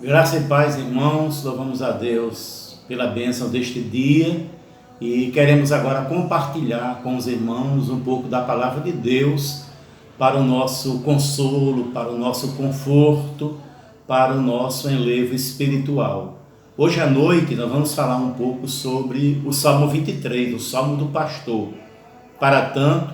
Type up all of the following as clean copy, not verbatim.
Graça e paz, irmãos, louvamos a Deus pela bênção deste dia e queremos agora compartilhar com os irmãos um pouco da palavra de Deus para o nosso consolo, para o nosso conforto, para o nosso enlevo espiritual. Hoje à noite nós vamos falar um pouco sobre o Salmo 23, o Salmo do Pastor. Para tanto,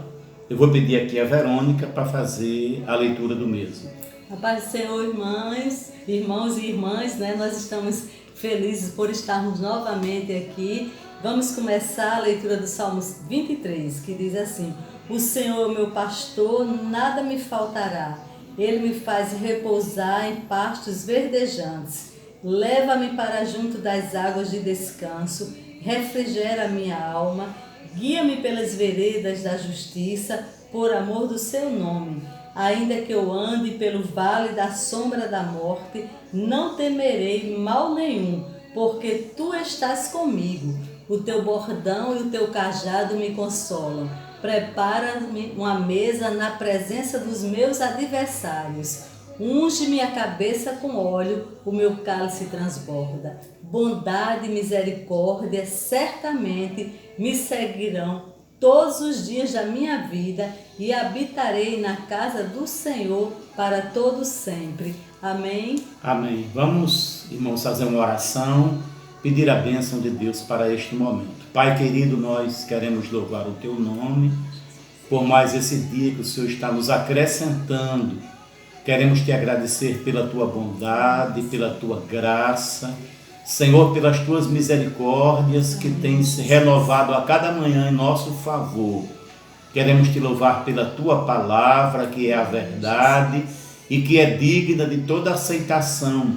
eu vou pedir aqui a Verônica para fazer a leitura do mesmo. A paz do Senhor, irmãos e irmãs, Nós estamos felizes por estarmos novamente aqui. Vamos começar a leitura do Salmo 23, que diz assim: O Senhor é meu pastor, nada me faltará. Ele me faz repousar em pastos verdejantes. Leva-me para junto das águas de descanso, refrigera a minha alma, guia-me pelas veredas da justiça, por amor do seu nome. Ainda que eu ande pelo vale da sombra da morte, não temerei mal nenhum, porque tu estás comigo. O teu bordão e o teu cajado me consolam. Prepara-me uma mesa na presença dos meus adversários. Unge-me a cabeça com óleo, o meu cálice transborda. Bondade e misericórdia certamente me seguirão todos os dias da minha vida e habitarei na casa do Senhor para todo sempre. Amém? Amém. Vamos, irmãos, fazer uma oração, pedir a bênção de Deus para este momento. Pai querido, nós queremos louvar o Teu nome por mais esse dia que o Senhor está nos acrescentando. Queremos Te agradecer pela Tua bondade, pela Tua graça, Senhor, pelas Tuas misericórdias que têm se renovado a cada manhã em nosso favor. Queremos Te louvar pela Tua palavra, que é a verdade e que é digna de toda aceitação.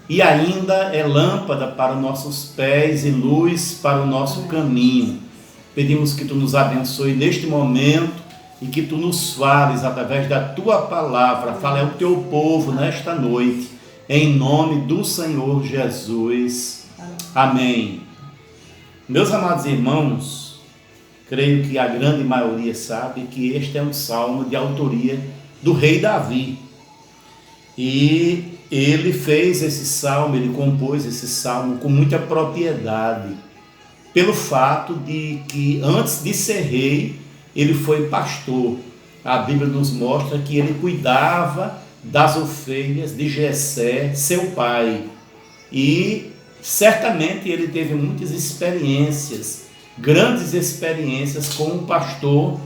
E ainda é lâmpada para os nossos pés e luz para o nosso caminho. Pedimos que Tu nos abençoe neste momento e que Tu nos fales através da Tua palavra. Fale ao Teu povo nesta noite. Em nome do Senhor Jesus. Amém. Meus amados irmãos, creio que a grande maioria sabe que este é um salmo de autoria do rei Davi. E ele fez esse salmo, ele compôs esse salmo com muita propriedade, pelo fato de que antes de ser rei, ele foi pastor. A Bíblia nos mostra que ele cuidava das ovelhas de Jessé, seu pai, e certamente ele teve muitas experiências, grandes experiências como pastor,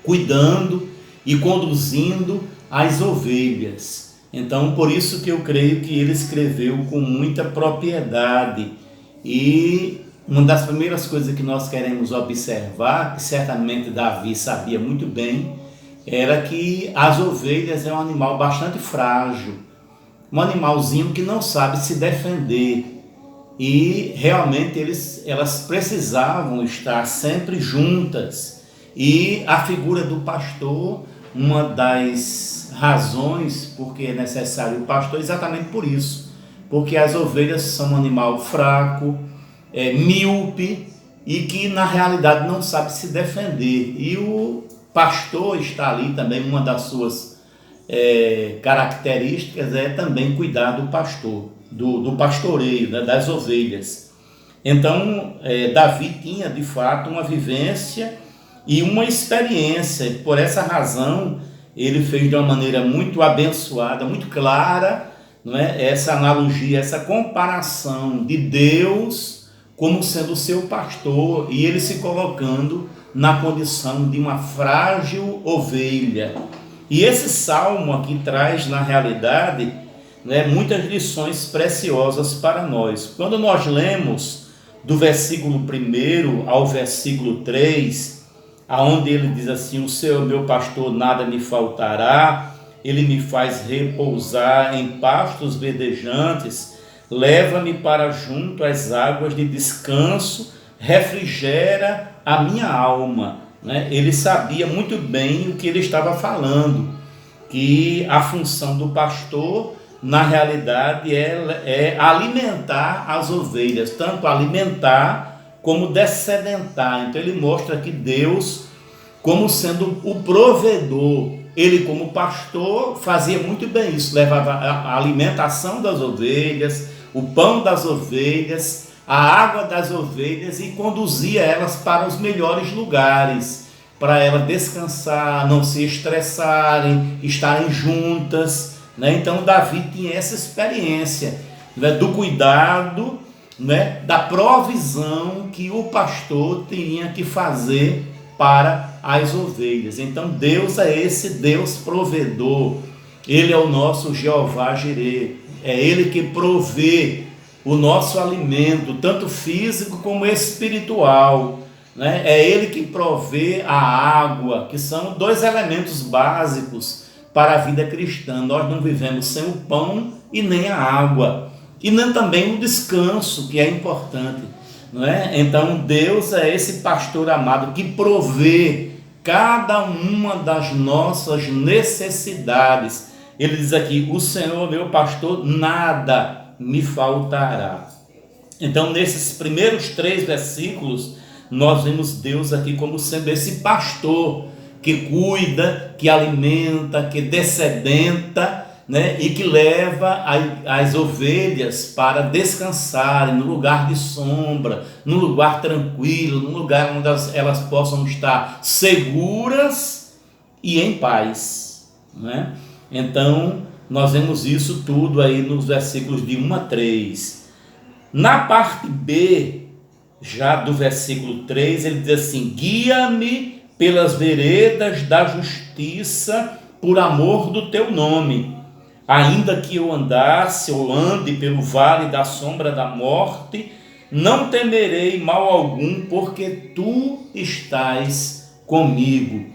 cuidando e conduzindo as ovelhas. Então, por isso que eu creio que ele escreveu com muita propriedade. E uma das primeiras coisas que nós queremos observar, que certamente Davi sabia muito bem, era que as ovelhas é um animal bastante frágil, um animalzinho que não sabe se defender, e realmente elas precisavam estar sempre juntas. E a figura do pastor, uma das razões porque é necessário o pastor, é exatamente por isso, porque as ovelhas são um animal fraco, míope, e que na realidade não sabe se defender, e o pastor está ali também, uma das suas características é também cuidar do pastor, do pastoreio, né, das ovelhas. Então, Davi tinha de fato uma vivência e uma experiência. Por essa razão, ele fez de uma maneira muito abençoada, muito clara, não é? Essa analogia, essa comparação de Deus como sendo o seu pastor e ele se colocando na condição de uma frágil ovelha. E esse salmo aqui traz, na realidade, muitas lições preciosas para nós. Quando nós lemos do versículo 1 ao versículo 3, aonde ele diz assim: o Senhor meu pastor, nada me faltará, ele me faz repousar em pastos verdejantes, leva-me para junto às águas de descanso, refrigera a minha alma. Ele sabia muito bem o que ele estava falando, que a função do pastor, na realidade, é alimentar as ovelhas, tanto alimentar como dessedentar. Então ele mostra que Deus, como sendo o provedor, ele como pastor fazia muito bem isso, levava a alimentação das ovelhas, o pão das ovelhas, a água das ovelhas e conduzia elas para os melhores lugares, para elas descansar, não se estressarem, estarem juntas, né? Então Davi tinha essa experiência, né, do cuidado, né, da provisão que o pastor tinha que fazer para as ovelhas. Então Deus é esse Deus provedor, Ele é o nosso Jeová Jireh, é Ele que provê o nosso alimento, tanto físico como espiritual, né? É Ele que provê a água, que são dois elementos básicos para a vida cristã. Nós não vivemos sem o pão e nem a água, e nem também o descanso, que é importante, não é? Então Deus é esse pastor amado que provê cada uma das nossas necessidades. Ele diz aqui: o Senhor meu pastor, nada me faltará. Então nesses primeiros 3 versículos nós vemos Deus aqui como sendo esse pastor que cuida, que alimenta, que descedenta, né, e que leva as ovelhas para descansarem no lugar de sombra, no lugar tranquilo, no lugar onde elas possam estar seguras e em paz, né? Então nós vemos isso tudo aí nos versículos de 1 a 3. Na parte B, já do versículo 3, ele diz assim: guia-me pelas veredas da justiça por amor do teu nome. Ainda que eu andasse ou ande pelo vale da sombra da morte, não temerei mal algum, porque tu estás comigo.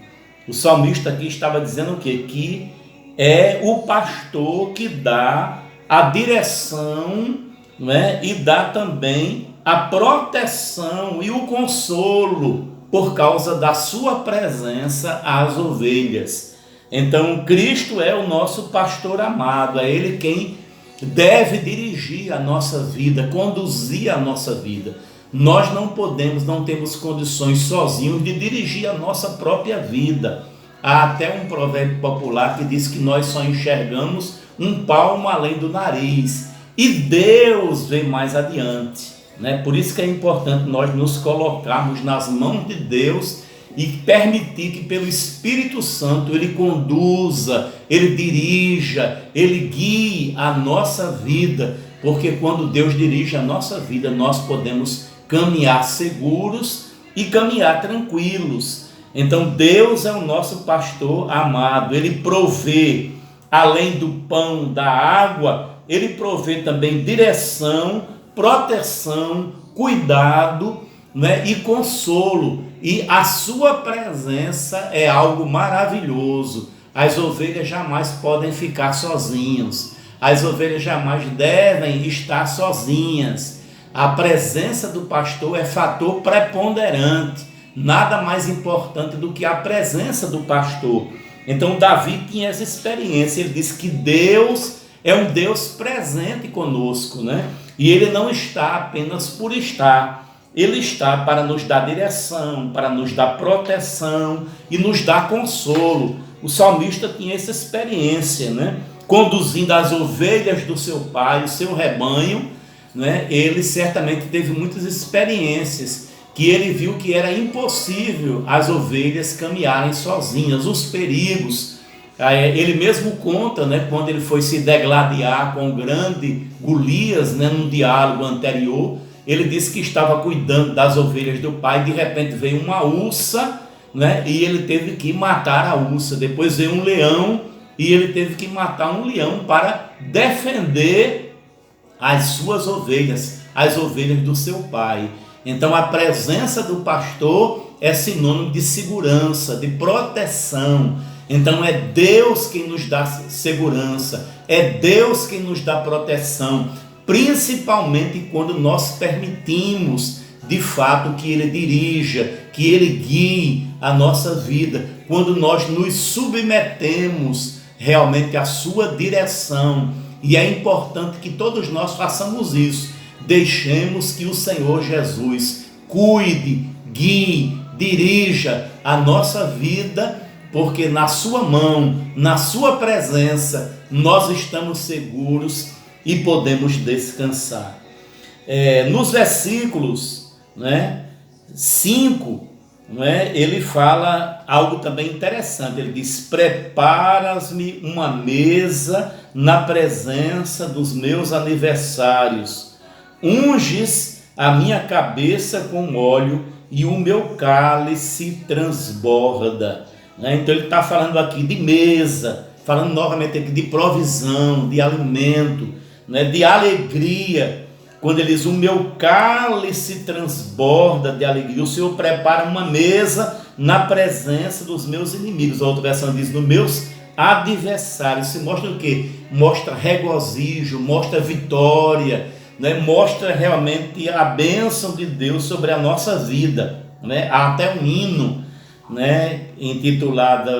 O salmista aqui estava dizendo o quê? Que é o pastor que dá a direção, não é? E dá também a proteção e o consolo por causa da sua presença às ovelhas. Então Cristo é o nosso pastor amado, é Ele quem deve dirigir a nossa vida, conduzir a nossa vida. Nós não podemos, não temos condições sozinhos de dirigir a nossa própria vida. Há até um provérbio popular que diz que nós só enxergamos um palmo além do nariz, e Deus vem mais adiante, né? Por isso que é importante nós nos colocarmos nas mãos de Deus e permitir que pelo Espírito Santo Ele conduza, Ele dirija, Ele guie a nossa vida, porque quando Deus dirige a nossa vida, nós podemos caminhar seguros e caminhar tranquilos. Então Deus é o nosso pastor amado, Ele provê, além do pão, da água, Ele provê também direção, proteção, cuidado, né, e consolo, e a sua presença é algo maravilhoso. As ovelhas jamais podem ficar sozinhas, as ovelhas jamais devem estar sozinhas. A presença do pastor é fator preponderante, nada mais importante do que a presença do pastor. Então Davi tinha essa experiência, ele disse que Deus é um Deus presente conosco, né? E Ele não está apenas por estar, Ele está para nos dar direção, para nos dar proteção e nos dar consolo. O salmista tinha essa experiência, né? Conduzindo as ovelhas do seu pai, o seu rebanho, né? Ele certamente teve muitas experiências, que ele viu que era impossível as ovelhas caminharem sozinhas, os perigos. Ele mesmo conta, né, quando ele foi se degladiar com o grande Golias, né, num diálogo anterior, ele disse que estava cuidando das ovelhas do pai, de repente veio uma ursa, né, e ele teve que matar a ursa. Depois veio um leão e ele teve que matar um leão para defender as suas ovelhas, as ovelhas do seu pai. Então a presença do pastor é sinônimo de segurança, de proteção. Então é Deus quem nos dá segurança, é Deus quem nos dá proteção, principalmente quando nós permitimos de fato que Ele dirija, que Ele guie a nossa vida, quando nós nos submetemos realmente à sua direção. E é importante que todos nós façamos isso, deixemos que o Senhor Jesus cuide, guie, dirija a nossa vida, porque na sua mão, na sua presença, nós estamos seguros e podemos descansar. Nos versículos 5, ele fala algo também interessante. Ele diz: preparas-me uma mesa na presença dos meus aniversários, unges a minha cabeça com óleo e o meu cálice transborda. Então ele está falando aqui de mesa, falando novamente aqui de provisão, de alimento, de alegria. Quando ele diz: o meu cálice transborda de alegria, o Senhor prepara uma mesa na presença dos meus inimigos. A outra versão diz: dos meus adversários. Se mostra o quê? Mostra regozijo, mostra vitória, mostra realmente a bênção de Deus sobre a nossa vida. Há até um hino intitulado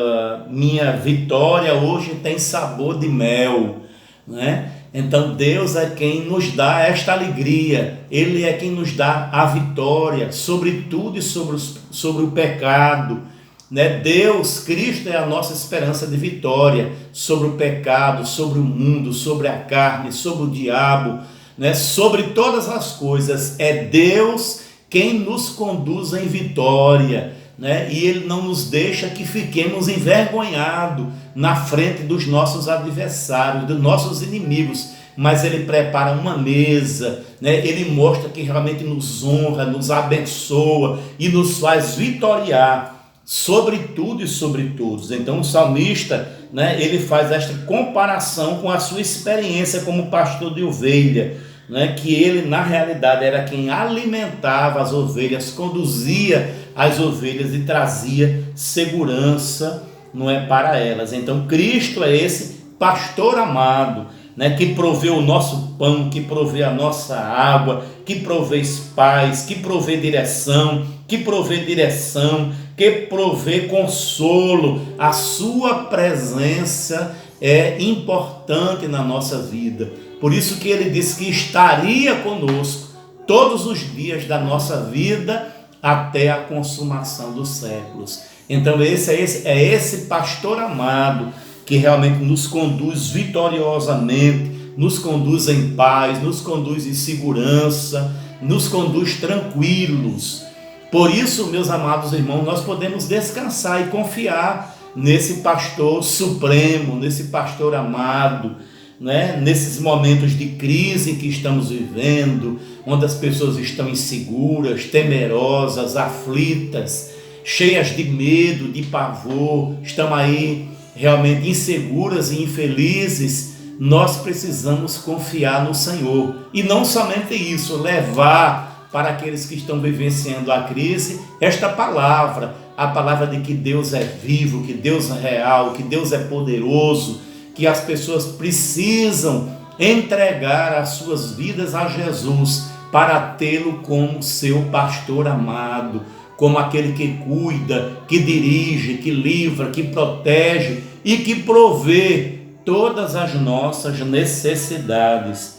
Minha Vitória Hoje Tem Sabor de Mel. Então Deus é quem nos dá esta alegria, Ele é quem nos dá a vitória sobre tudo e sobre o pecado. Deus, Cristo é a nossa esperança de vitória sobre o pecado, sobre o mundo, sobre a carne, sobre o diabo, sobre todas as coisas. É Deus quem nos conduz em vitória, e Ele não nos deixa que fiquemos envergonhados na frente dos nossos adversários, dos nossos inimigos, mas Ele prepara uma mesa, Ele mostra que realmente nos honra, nos abençoa e nos faz vitoriar sobre tudo e sobre todos. Então o salmista, ele faz esta comparação com a sua experiência como pastor de ovelha, que ele na realidade era quem alimentava as ovelhas, conduzia as ovelhas e trazia segurança para elas. Então Cristo é esse pastor amado, que provê o nosso pão, que provê a nossa água, que provê paz, que provê direção, que provê consolo. A sua presença é importante na nossa vida. Por isso que ele disse que estaria conosco todos os dias da nossa vida até a consumação dos séculos. Então esse é esse pastor amado que realmente nos conduz vitoriosamente, nos conduz em paz, nos conduz em segurança, nos conduz tranquilos. Por isso, meus amados irmãos, nós podemos descansar e confiar nesse pastor supremo, nesse pastor amado, nesses momentos de crise que estamos vivendo, onde as pessoas estão inseguras, temerosas, aflitas, cheias de medo, de pavor, estão aí realmente inseguras e infelizes. Nós precisamos confiar no Senhor, e não somente isso, levar para aqueles que estão vivenciando a crise esta palavra, a palavra de que Deus é vivo, que Deus é real, que Deus é poderoso, que as pessoas precisam entregar as suas vidas a Jesus para tê-lo como seu pastor amado, como aquele que cuida, que dirige, que livra, que protege e que provê todas as nossas necessidades.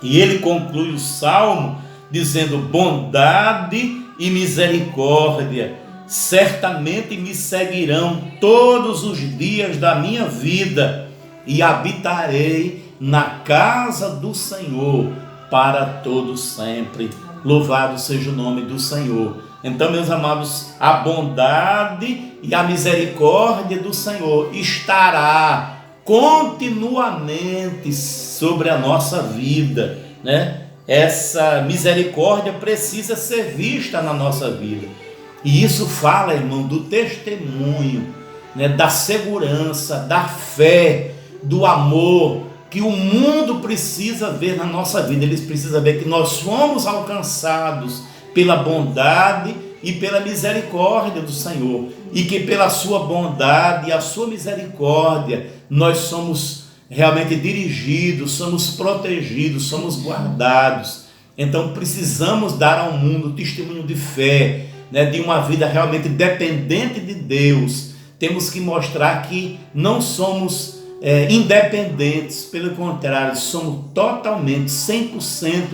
E ele conclui o salmo dizendo: bondade e misericórdia certamente me seguirão todos os dias da minha vida, e habitarei na casa do Senhor para todo sempre. Louvado seja o nome do Senhor. Então, meus amados, a bondade e a misericórdia do Senhor estará continuamente sobre a nossa vida, Essa misericórdia precisa ser vista na nossa vida. E isso fala, irmão, do testemunho, da segurança, da fé, do amor que o mundo precisa ver na nossa vida. Eles precisam ver que nós fomos alcançados pela bondade e pela misericórdia do Senhor, e que pela sua bondade e a sua misericórdia nós somos realmente dirigidos, somos protegidos, somos guardados. Então precisamos dar ao mundo testemunho de fé, de uma vida realmente dependente de Deus. Temos que mostrar que não somos independentes, pelo contrário, somos totalmente, 100%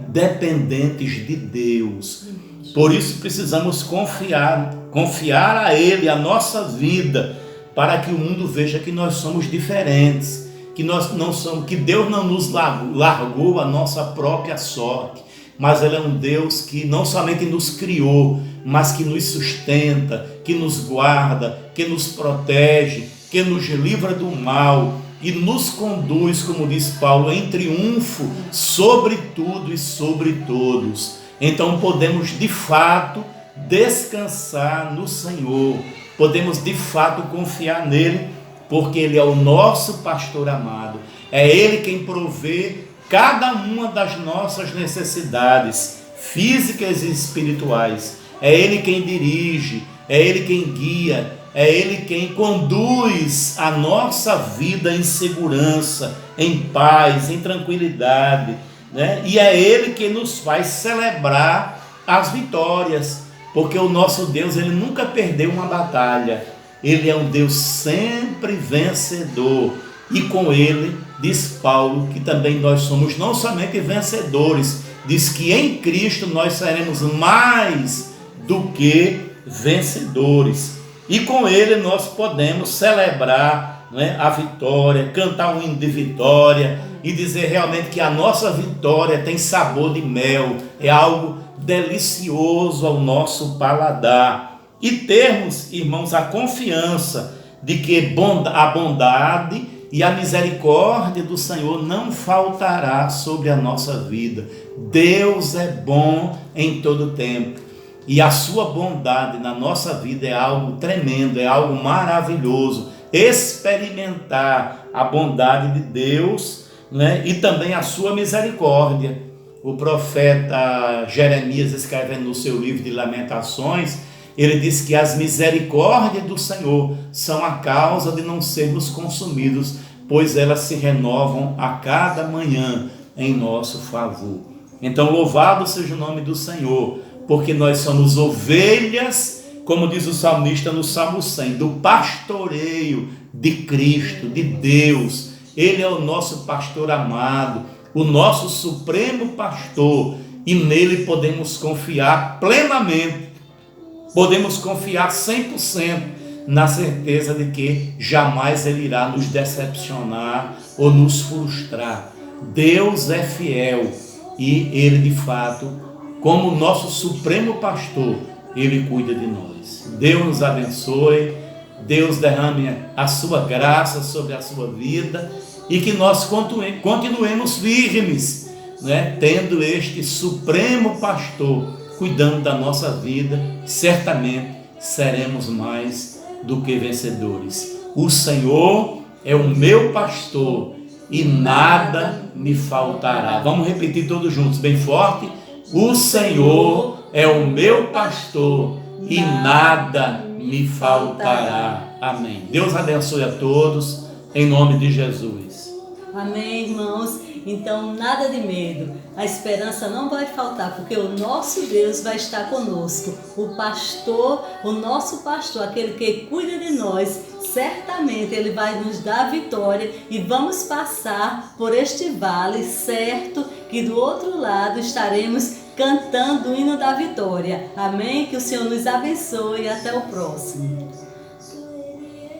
dependentes de Deus. Por isso precisamos confiar confiar a Ele a nossa vida, para que o mundo veja que nós somos diferentes, que nós não somos, que Deus não nos largou a nossa própria sorte, mas Ele é um Deus que não somente nos criou, mas que nos sustenta, que nos guarda, que nos protege, que nos livra do mal e nos conduz, como diz Paulo, em triunfo sobre tudo e sobre todos. Então podemos de fato descansar no Senhor, podemos de fato confiar nele, porque Ele é o nosso pastor amado, é Ele quem provê cada uma das nossas necessidades físicas e espirituais, é Ele quem dirige, é Ele quem guia, é Ele quem conduz a nossa vida em segurança, em paz, em tranquilidade, né? E é Ele que nos faz celebrar as vitórias, porque o nosso Deus, Ele nunca perdeu uma batalha, Ele é um Deus sempre vencedor, e com Ele, diz Paulo, que também nós somos não somente vencedores, diz que em Cristo nós seremos mais do que vencedores, e com Ele nós podemos celebrar, né, a vitória, cantar um hino de vitória e dizer realmente que a nossa vitória tem sabor de mel, é algo delicioso ao nosso paladar, e termos, irmãos, a confiança de que a bondade e a misericórdia do Senhor não faltará sobre a nossa vida. Deus é bom em todo tempo, e a sua bondade na nossa vida é algo tremendo, é algo maravilhoso. Experimentar a bondade de Deus, né, e também a sua misericórdia. O profeta Jeremias, escrevendo no seu livro de Lamentações, ele diz que as misericórdias do Senhor são a causa de não sermos consumidos, pois elas se renovam a cada manhã em nosso favor. Então, louvado seja o nome do Senhor, porque nós somos ovelhas, como diz o salmista no Salmo 100, do pastoreio de Cristo, de Deus. Ele é o nosso pastor amado, o nosso supremo pastor, e nele podemos confiar plenamente, podemos confiar 100%, na certeza de que jamais Ele irá nos decepcionar ou nos frustrar. Deus é fiel, e Ele de fato, como nosso supremo pastor, Ele cuida de nós. Deus nos abençoe, Deus derrame a sua graça sobre a sua vida, e que nós continuemos firmes, né, tendo este supremo pastor cuidando da nossa vida. Certamente seremos mais do que vencedores. O Senhor é o meu pastor e nada me faltará. Vamos repetir todos juntos, bem forte. O Senhor é o meu pastor e nada me faltará. Amém. Deus abençoe a todos, em nome de Jesus. Amém, irmãos. Então, nada de medo. A esperança não vai faltar, porque o nosso Deus vai estar conosco. O pastor, o nosso pastor, aquele que cuida de nós, certamente Ele vai nos dar a vitória, e vamos passar por este vale, certo que do outro lado estaremos cantando o hino da vitória. Amém? Que o Senhor nos abençoe e até o próximo.